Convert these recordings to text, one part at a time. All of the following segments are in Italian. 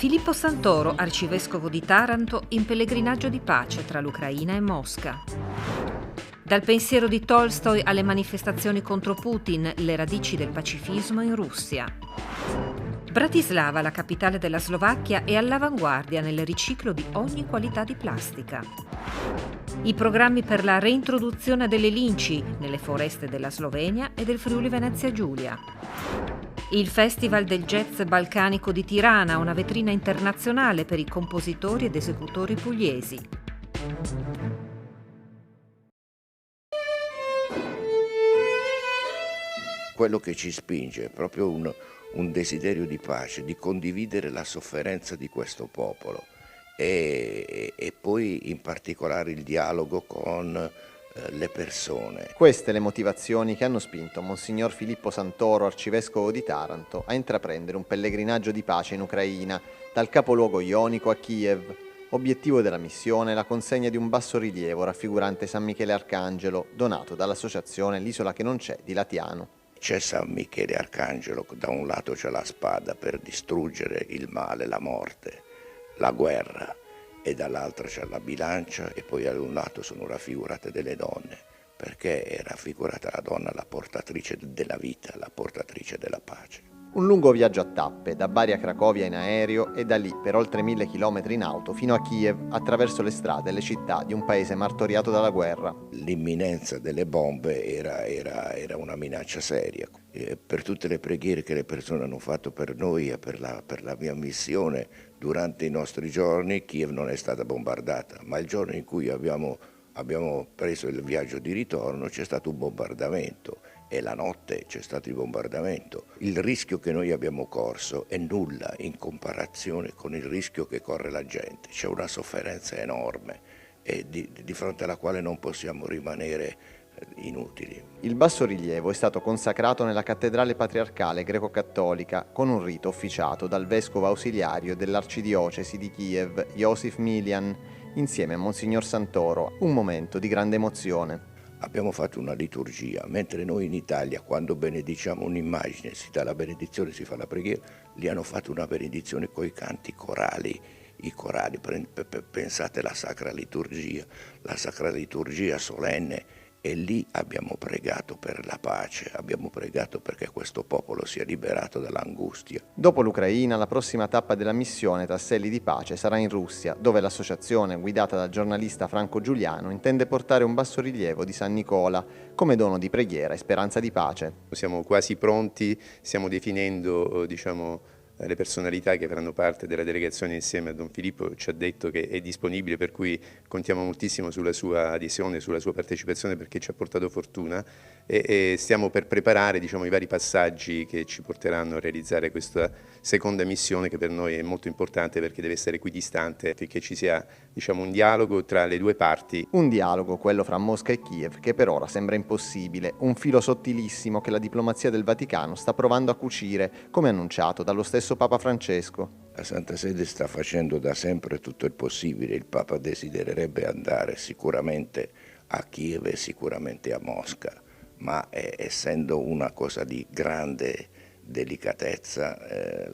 Filippo Santoro, arcivescovo di Taranto, in pellegrinaggio di pace tra l'Ucraina e Mosca. Dal pensiero di Tolstoj alle manifestazioni contro Putin, le radici del pacifismo in Russia. Bratislava, la capitale della Slovacchia, è all'avanguardia nel riciclo di ogni qualità di plastica. I programmi per la reintroduzione delle linci nelle foreste della Slovenia e del Friuli Venezia Giulia. Il Festival del Jazz Balcanico di Tirana, una vetrina internazionale per i compositori ed esecutori pugliesi. Quello che ci spinge è proprio un desiderio di pace, di condividere la sofferenza di questo popolo e poi in particolare il dialogo con le persone. Queste le motivazioni che hanno spinto Monsignor Filippo Santoro, arcivescovo di Taranto, a intraprendere un pellegrinaggio di pace in Ucraina, dal capoluogo ionico a Kiev. Obiettivo della missione è la consegna di un bassorilievo raffigurante San Michele Arcangelo, donato dall'associazione L'Isola che non c'è di Latiano. C'è San Michele Arcangelo, da un lato c'è la spada per distruggere il male, la morte, la guerra, e dall'altra c'è la bilancia, e poi ad un lato sono raffigurate delle donne, perché è raffigurata la donna la portatrice della vita, la portatrice della pace. Un lungo viaggio a tappe, da Bari a Cracovia in aereo e da lì per oltre 1000 chilometri in auto fino a Kiev, attraverso le strade e le città di un paese martoriato dalla guerra. L'imminenza delle bombe era una minaccia seria. Per tutte le preghiere che le persone hanno fatto per noi e per la mia missione durante i nostri giorni, Kiev non è stata bombardata, ma il giorno in cui abbiamo preso il viaggio di ritorno c'è stato un bombardamento. E la notte c'è stato il bombardamento. Il rischio che noi abbiamo corso è nulla in comparazione con il rischio che corre la gente. C'è una sofferenza enorme e di fronte alla quale non possiamo rimanere inutili. Il bassorilievo è stato consacrato nella cattedrale patriarcale greco-cattolica con un rito officiato dal vescovo ausiliario dell'arcidiocesi di Kiev, Iosif Milian, insieme a Monsignor Santoro. Un momento di grande emozione. Abbiamo fatto una liturgia, mentre noi in Italia quando benediciamo un'immagine, si dà la benedizione, si fa la preghiera, lì hanno fatto una benedizione con i canti corali, pensate alla sacra liturgia solenne, e lì abbiamo pregato per la pace, abbiamo pregato perché questo popolo sia liberato dall'angustia. Dopo l'Ucraina, la prossima tappa della missione Tasselli di Pace sarà in Russia, dove l'associazione, guidata dal giornalista Franco Giuliano, intende portare un bassorilievo di San Nicola come dono di preghiera e speranza di pace. Siamo quasi pronti, stiamo definendo, le personalità che faranno parte della delegazione insieme a Don Filippo. Ci ha detto che è disponibile, per cui contiamo moltissimo sulla sua adesione, sulla sua partecipazione, perché ci ha portato fortuna e stiamo per preparare i vari passaggi che ci porteranno a realizzare questa seconda missione, che per noi è molto importante perché deve essere equidistante, affinché ci sia un dialogo tra le due parti. Un dialogo, quello fra Mosca e Kiev, che per ora sembra impossibile, un filo sottilissimo che la diplomazia del Vaticano sta provando a cucire, come annunciato dallo stesso Papa Francesco. La Santa Sede sta facendo da sempre tutto il possibile. Il Papa desidererebbe andare sicuramente a Kiev e sicuramente a Mosca, ma essendo una cosa di grande delicatezza,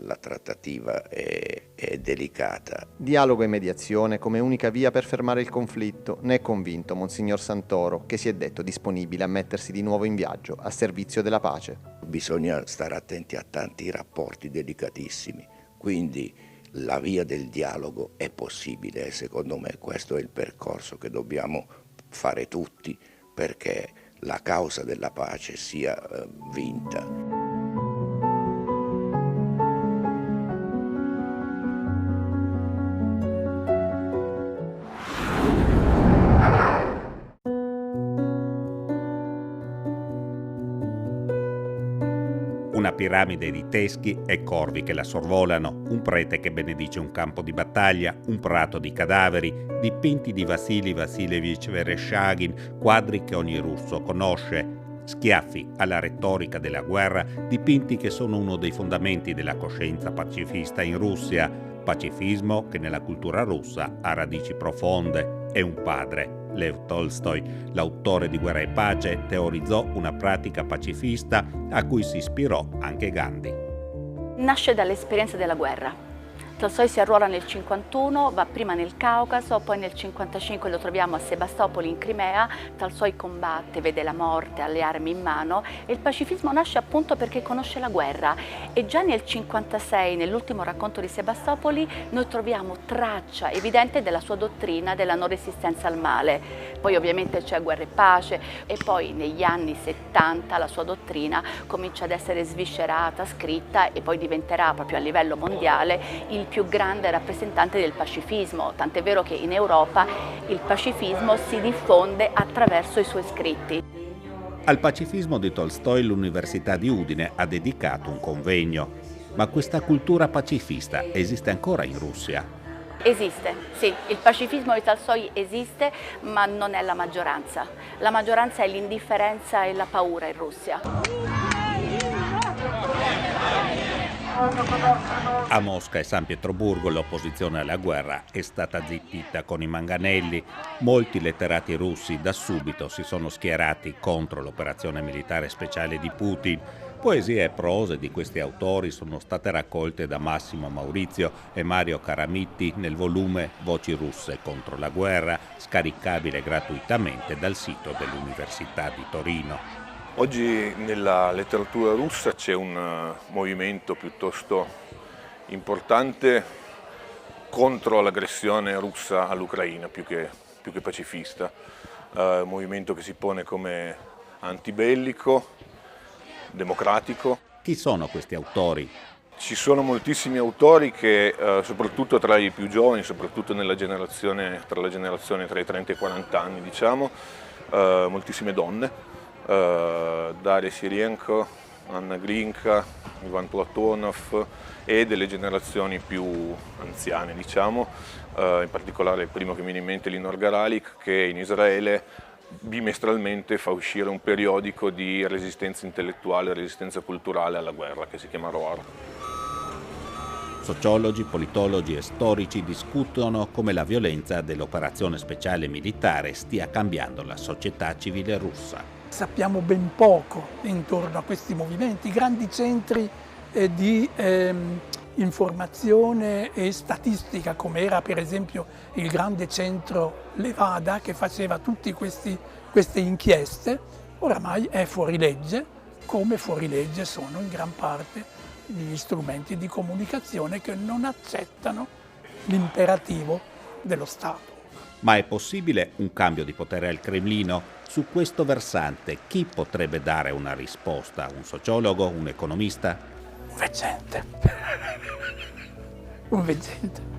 la trattativa è delicata. Dialogo e mediazione come unica via per fermare il conflitto, ne è convinto Monsignor Santoro, che si è detto disponibile a mettersi di nuovo in viaggio a servizio della pace. Bisogna stare attenti a tanti rapporti delicatissimi, quindi la via del dialogo è possibile e secondo me questo è il percorso che dobbiamo fare tutti perché la causa della pace sia vinta. Una piramide di teschi e corvi che la sorvolano, un prete che benedice un campo di battaglia, un prato di cadaveri, dipinti di Vassili Vassilievich Vereshchagin, quadri che ogni russo conosce, schiaffi alla retorica della guerra, dipinti che sono uno dei fondamenti della coscienza pacifista in Russia, pacifismo che nella cultura russa ha radici profonde. E un padre, Lev Tolstoj, l'autore di Guerra e Pace, teorizzò una pratica pacifista a cui si ispirò anche Gandhi. Nasce dall'esperienza della guerra. Tolstoj si arruola nel 51, va prima nel Caucaso, poi nel 55 lo troviamo a Sebastopoli in Crimea. Tolstoj combatte, vede la morte, ha le armi in mano e il pacifismo nasce appunto perché conosce la guerra. E già nel 56, nell'ultimo racconto di Sebastopoli, noi troviamo traccia evidente della sua dottrina della non resistenza al male. Poi ovviamente c'è Guerra e Pace e poi negli anni 70 la sua dottrina comincia ad essere sviscerata, scritta e poi diventerà proprio a livello mondiale il più grande rappresentante del pacifismo, tant'è vero che in Europa il pacifismo si diffonde attraverso i suoi scritti. Al pacifismo di Tolstoj l'Università di Udine ha dedicato un convegno. Ma questa cultura pacifista esiste ancora in Russia? Esiste, sì, il pacifismo di Tolstoj esiste, ma non è la maggioranza. La maggioranza è l'indifferenza e la paura in Russia. A Mosca e San Pietroburgo l'opposizione alla guerra è stata zittita con i manganelli. Molti letterati russi da subito si sono schierati contro l'operazione militare speciale di Putin. Poesie e prose di questi autori sono state raccolte da Massimo Maurizio e Mario Caramitti nel volume Voci russe contro la guerra, scaricabile gratuitamente dal sito dell'Università di Torino. Oggi nella letteratura russa c'è un movimento piuttosto importante contro l'aggressione russa all'Ucraina, più che pacifista. Un movimento che si pone come antibellico, democratico. Chi sono questi autori? Ci sono moltissimi autori che, soprattutto tra i più giovani, soprattutto tra la generazione tra i 30 e i 40 anni, diciamo, moltissime donne. Daria Sirenko, Anna Glinka, Ivan Platonov e delle generazioni più anziane, diciamo, in particolare il primo che mi viene in mente è Linor Garalik, che in Israele bimestralmente fa uscire un periodico di resistenza intellettuale e resistenza culturale alla guerra che si chiama Roar. Sociologi, politologi e storici discutono come la violenza dell'operazione speciale militare stia cambiando la società civile russa. Sappiamo ben poco intorno a questi movimenti, grandi centri di informazione e statistica, come era per esempio il grande centro Levada che faceva tutte queste inchieste, oramai è fuori legge, come fuori legge sono in gran parte gli strumenti di comunicazione che non accettano l'imperativo dello Stato. Ma è possibile un cambio di potere al Cremlino? Su questo versante chi potrebbe dare una risposta? Un sociologo? Un economista? Un veggente. Un veggente.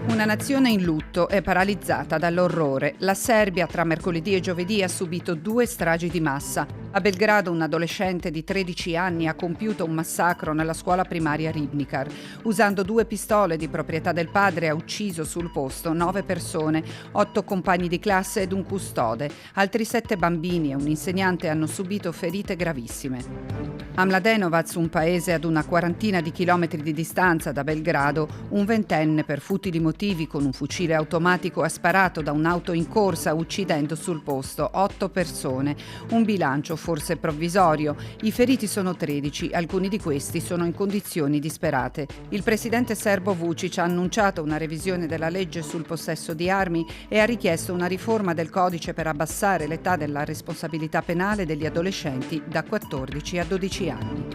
Una nazione in lutto è paralizzata dall'orrore. La Serbia tra mercoledì e giovedì ha subito 2 stragi di massa. A Belgrado un adolescente di 13 anni ha compiuto un massacro nella scuola primaria Ribnikar. Usando 2 pistole di proprietà del padre ha ucciso sul posto 9 persone, 8 compagni di classe ed un custode. Altri 7 bambini e un insegnante hanno subito ferite gravissime. A Mladenovac, un paese ad una quarantina di chilometri di distanza da Belgrado, un ventenne per futili motivi con un fucile automatico ha sparato da un'auto in corsa uccidendo sul posto 8 persone. Un bilancio forse provvisorio. I feriti sono 13, alcuni di questi sono in condizioni disperate. Il presidente serbo Vučić ha annunciato una revisione della legge sul possesso di armi e ha richiesto una riforma del codice per abbassare l'età della responsabilità penale degli adolescenti da 14 a 12 anni.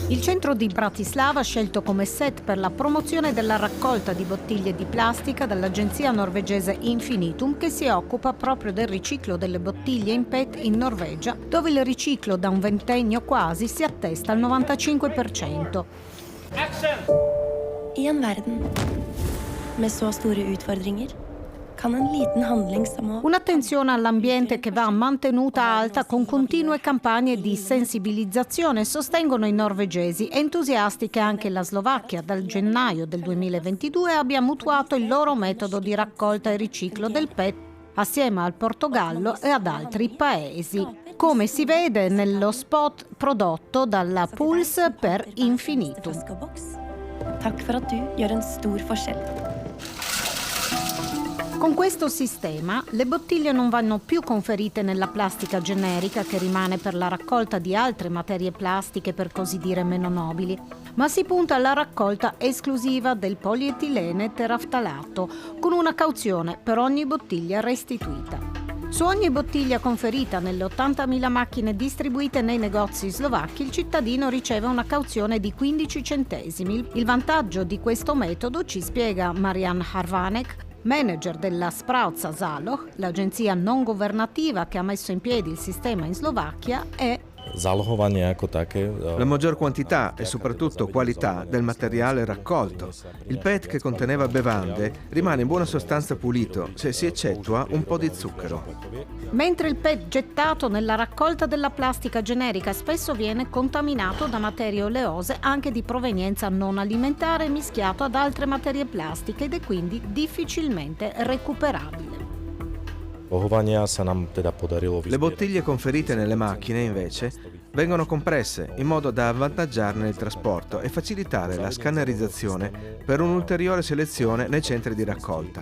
Il centro di Bratislava ha scelto come set per la promozione della raccolta di bottiglie di plastica dall'agenzia norvegese Infinitum, che si occupa proprio del riciclo delle bottiglie in PET in Norvegia, dove il riciclo da un ventennio quasi si attesta al 95%. I en verden med så store utfordringer Un'attenzione all'ambiente che va mantenuta alta con continue campagne di sensibilizzazione, sostengono i norvegesi, entusiasti che anche la Slovacchia dal gennaio del 2022 abbia mutuato il loro metodo di raccolta e riciclo del PET assieme al Portogallo e ad altri paesi. come si vede nello spot prodotto dalla Pulse per Infinitum. Takk for at du gjør en stor forskjell. Con questo sistema le bottiglie non vanno più conferite nella plastica generica che rimane per la raccolta di altre materie plastiche per così dire meno nobili, ma si punta alla raccolta esclusiva del polietilene teraftalato con una cauzione per ogni bottiglia restituita. Su ogni bottiglia conferita nelle 80.000 macchine distribuite nei negozi slovacchi, il cittadino riceve una cauzione di 15 centesimi. Il vantaggio di questo metodo, ci spiega Marian Harvanek, manager della Sprawca Záloh, l'agenzia non governativa che ha messo in piedi il sistema in Slovacchia, è la maggior quantità e soprattutto qualità del materiale raccolto. Il PET che conteneva bevande rimane in buona sostanza pulito se si eccettua un po' di zucchero. Mentre il PET gettato nella raccolta della plastica generica spesso viene contaminato da materie oleose anche di provenienza non alimentare mischiato ad altre materie plastiche ed è quindi difficilmente recuperabile. Le bottiglie conferite nelle macchine, invece, vengono compresse in modo da avvantaggiarne il trasporto e facilitare la scannerizzazione per un'ulteriore selezione nei centri di raccolta.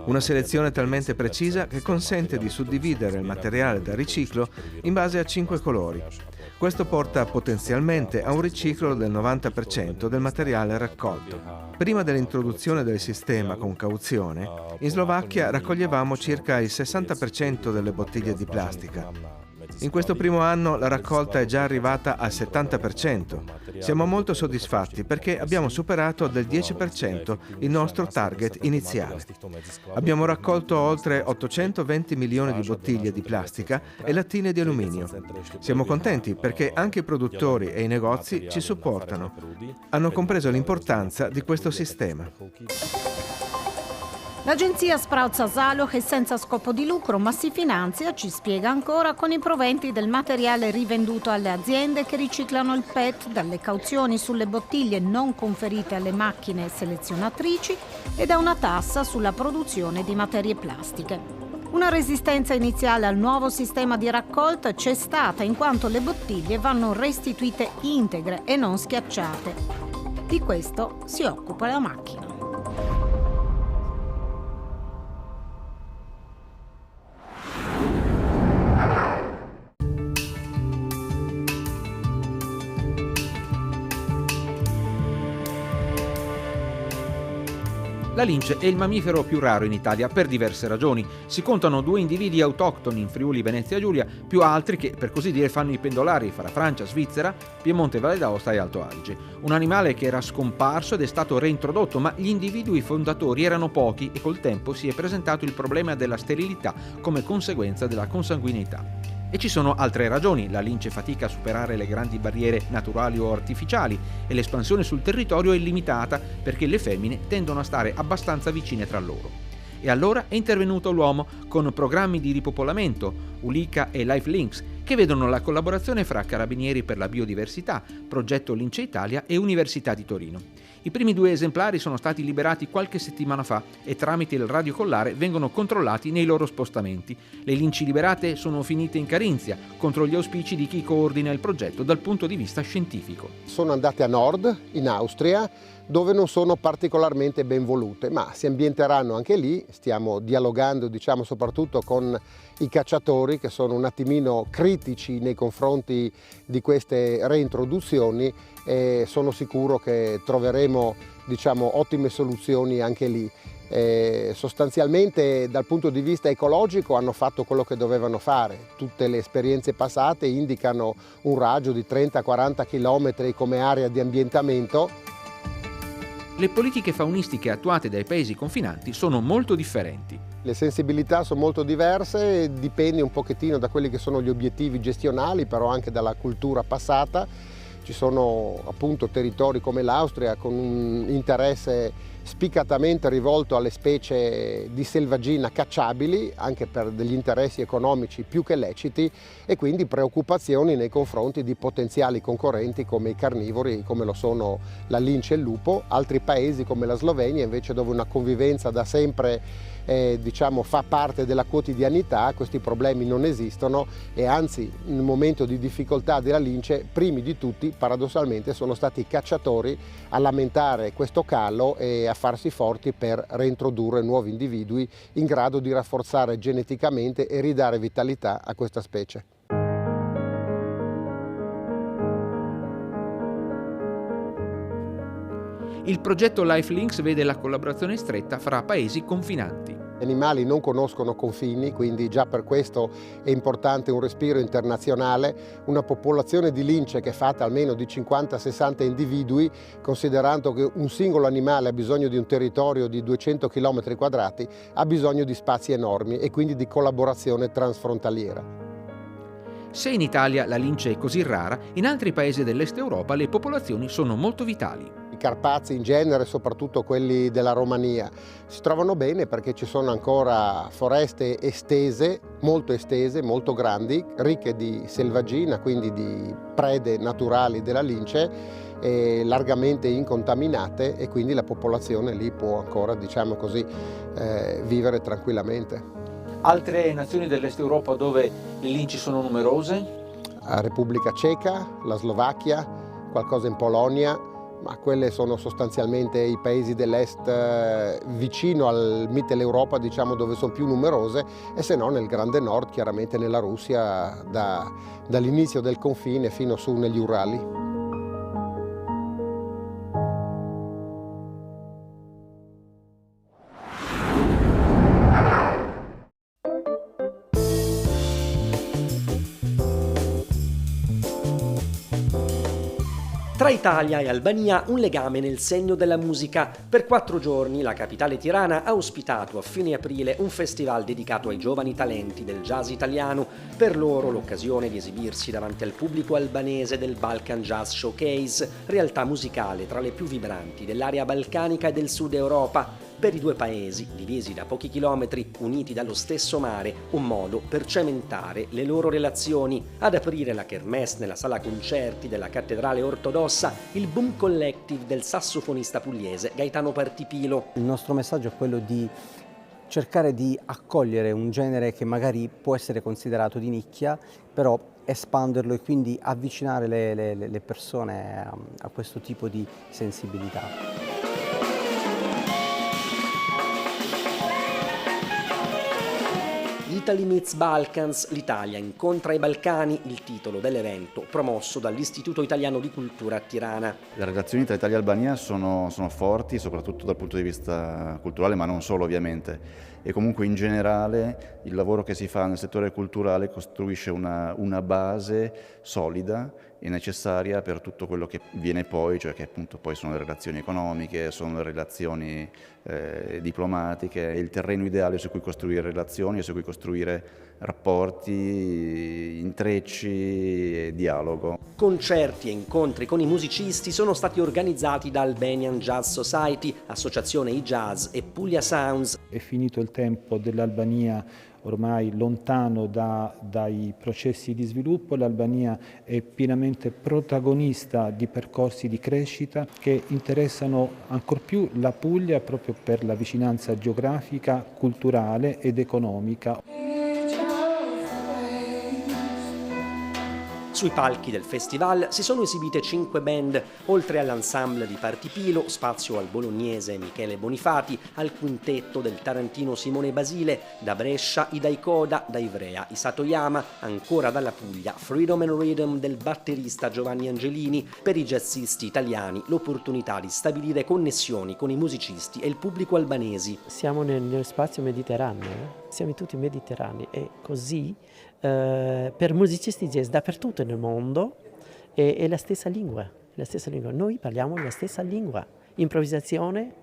Una selezione talmente precisa che consente di suddividere il materiale da riciclo in base a 5 colori. Questo porta potenzialmente a un riciclo del 90% del materiale raccolto. Prima dell'introduzione del sistema con cauzione, in Slovacchia raccoglievamo circa il 60% delle bottiglie di plastica. In questo primo anno la raccolta è già arrivata al 70%. Siamo molto soddisfatti perché abbiamo superato del 10% il nostro target iniziale. Abbiamo raccolto oltre 820 milioni di bottiglie di plastica e lattine di alluminio. Siamo contenti perché anche i produttori e i negozi ci supportano. Hanno compreso l'importanza di questo sistema. L'agenzia Sprawca Záloh è senza scopo di lucro, ma si finanzia, ci spiega ancora, con i proventi del materiale rivenduto alle aziende che riciclano il PET, dalle cauzioni sulle bottiglie non conferite alle macchine selezionatrici e da una tassa sulla produzione di materie plastiche. Una resistenza iniziale al nuovo sistema di raccolta c'è stata in quanto le bottiglie vanno restituite integre e non schiacciate. Di questo si occupa la macchina. La lince è il mammifero più raro in Italia per diverse ragioni. Si contano 2 individui autoctoni in Friuli Venezia Giulia, più altri che per così dire fanno i pendolari fra Francia, Svizzera, Piemonte, Valle d'Aosta e Alto Adige. Un animale che era scomparso ed è stato reintrodotto, ma gli individui fondatori erano pochi e col tempo si è presentato il problema della sterilità come conseguenza della consanguineità. E ci sono altre ragioni. La lince fatica a superare le grandi barriere naturali o artificiali e l'espansione sul territorio è limitata perché le femmine tendono a stare abbastanza vicine tra loro. E allora è intervenuto l'uomo con programmi di ripopolamento, Ulica e Lifelinks, che vedono la collaborazione fra Carabinieri per la Biodiversità, Progetto Lince Italia e Università di Torino. I primi 2 esemplari sono stati liberati qualche settimana fa e tramite il radiocollare vengono controllati nei loro spostamenti. Le linci liberate sono finite in Carinzia, contro gli auspici di chi coordina il progetto dal punto di vista scientifico. Sono andate a nord, in Austria, dove non sono particolarmente ben volute, ma si ambienteranno anche lì. Stiamo dialogando, soprattutto con i cacciatori che sono un attimino critici nei confronti di queste reintroduzioni e sono sicuro che troveremo ottime soluzioni anche lì. Sostanzialmente dal punto di vista ecologico hanno fatto quello che dovevano fare. Tutte le esperienze passate indicano un raggio di 30-40 km come area di ambientamento. Le politiche faunistiche attuate dai paesi confinanti sono molto differenti. Le sensibilità sono molto diverse, dipende un pochettino da quelli che sono gli obiettivi gestionali, però anche dalla cultura passata. Ci sono appunto territori come l'Austria con un interesse spiccatamente rivolto alle specie di selvaggina cacciabili, anche per degli interessi economici più che leciti, e quindi preoccupazioni nei confronti di potenziali concorrenti come i carnivori, come lo sono la lince e il lupo. Altri paesi come la Slovenia invece, dove una convivenza da sempre fa parte della quotidianità, questi problemi non esistono e anzi nel momento di difficoltà della lince, primi di tutti paradossalmente sono stati i cacciatori a lamentare questo calo e a farsi forti per reintrodurre nuovi individui in grado di rafforzare geneticamente e ridare vitalità a questa specie. Il progetto LifeLinks vede la collaborazione stretta fra paesi confinanti. Gli animali non conoscono confini, quindi già per questo è importante un respiro internazionale. Una popolazione di lince che è fatta almeno di 50-60 individui, considerando che un singolo animale ha bisogno di un territorio di 200 km², ha bisogno di spazi enormi e quindi di collaborazione transfrontaliera. Se in Italia la lince è così rara, in altri paesi dell'Est Europa le popolazioni sono molto vitali. I Carpazi in genere, soprattutto quelli della Romania, si trovano bene perché ci sono ancora foreste estese, molto grandi, ricche di selvaggina, quindi di prede naturali della lince, largamente incontaminate e quindi la popolazione lì può ancora, vivere tranquillamente. Altre nazioni dell'Est Europa dove le linci sono numerose? La Repubblica Ceca, la Slovacchia, qualcosa in Polonia, ma quelle sono sostanzialmente i paesi dell'Est vicino al Mitteleuropa, dove sono più numerose, e se no nel Grande Nord, chiaramente nella Russia, dall'inizio del confine fino su negli Urali. Tra Italia e Albania un legame nel segno della musica. Per 4 giorni la capitale tirana ha ospitato a fine aprile un festival dedicato ai giovani talenti del jazz italiano. Per loro l'occasione di esibirsi davanti al pubblico albanese del Balkan Jazz Showcase, realtà musicale tra le più vibranti dell'area balcanica e del sud Europa. Per i due paesi, divisi da pochi chilometri, uniti dallo stesso mare, un modo per cementare le loro relazioni. Ad aprire la kermesse nella sala concerti della cattedrale ortodossa, il Boom Collective del sassofonista pugliese Gaetano Partipilo. Il nostro messaggio è quello di cercare di accogliere un genere che magari può essere considerato di nicchia, però espanderlo e quindi avvicinare le persone a questo tipo di sensibilità. Italy Meets Balkans, l'Italia incontra i Balcani, il titolo dell'evento promosso dall'Istituto Italiano di Cultura a Tirana. Le relazioni tra Italia e Albania sono forti, soprattutto dal punto di vista culturale, ma non solo ovviamente. E comunque in generale il lavoro che si fa nel settore culturale costruisce una base solida e necessaria per tutto quello che viene poi, cioè che appunto poi sono le relazioni economiche, sono le relazioni diplomatiche, il terreno ideale su cui costruire relazioni e su cui costruire rapporti, intrecci e dialogo. Concerti e incontri con i musicisti sono stati organizzati da Albanian Jazz Society, Associazione I-Jazz e Puglia Sounds. È finito il tempo dell'Albania ormai lontano dai processi di sviluppo. L'Albania è pienamente protagonista di percorsi di crescita che interessano ancor più la Puglia proprio per la vicinanza geografica, culturale ed economica. Sui palchi del festival si sono esibite 5 band, oltre all'ensemble di Partipilo, spazio al bolognese Michele Bonifati, al quintetto del tarantino Simone Basile, da Brescia i Daikoda, da Ivrea i Satoyama, ancora dalla Puglia Freedom and Rhythm del batterista Giovanni Angelini. Per i jazzisti italiani l'opportunità di stabilire connessioni con i musicisti e il pubblico albanesi. Siamo nello spazio mediterraneo, siamo tutti mediterranei e così per musicisti jazz dappertutto nel mondo è la stessa lingua, Noi parliamo la stessa lingua, improvvisazione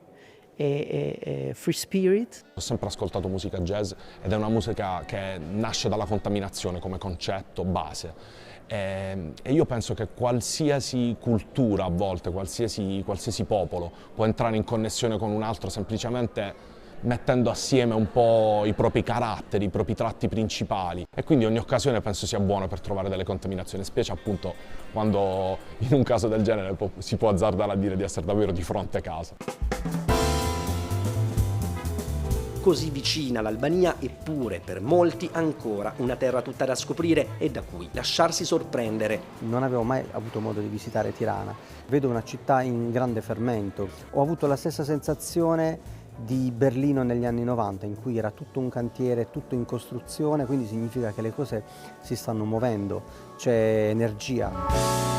e free spirit. Ho sempre ascoltato musica jazz ed è una musica che nasce dalla contaminazione come concetto base. E io penso che qualsiasi cultura a volte, qualsiasi popolo può entrare in connessione con un altro semplicemente mettendo assieme un po' i propri caratteri, i propri tratti principali, e quindi ogni occasione penso sia buona per trovare delle contaminazioni, specie appunto quando in un caso del genere si può azzardare a dire di essere davvero di fronte a casa. così vicina l'Albania, eppure per molti ancora una terra tutta da scoprire e da cui lasciarsi sorprendere. Non avevo mai avuto modo di visitare Tirana, vedo una città in grande fermento. Ho avuto la stessa sensazione di Berlino negli anni 90, in cui era tutto un cantiere, tutto in costruzione, quindi significa che le cose si stanno muovendo, c'è energia.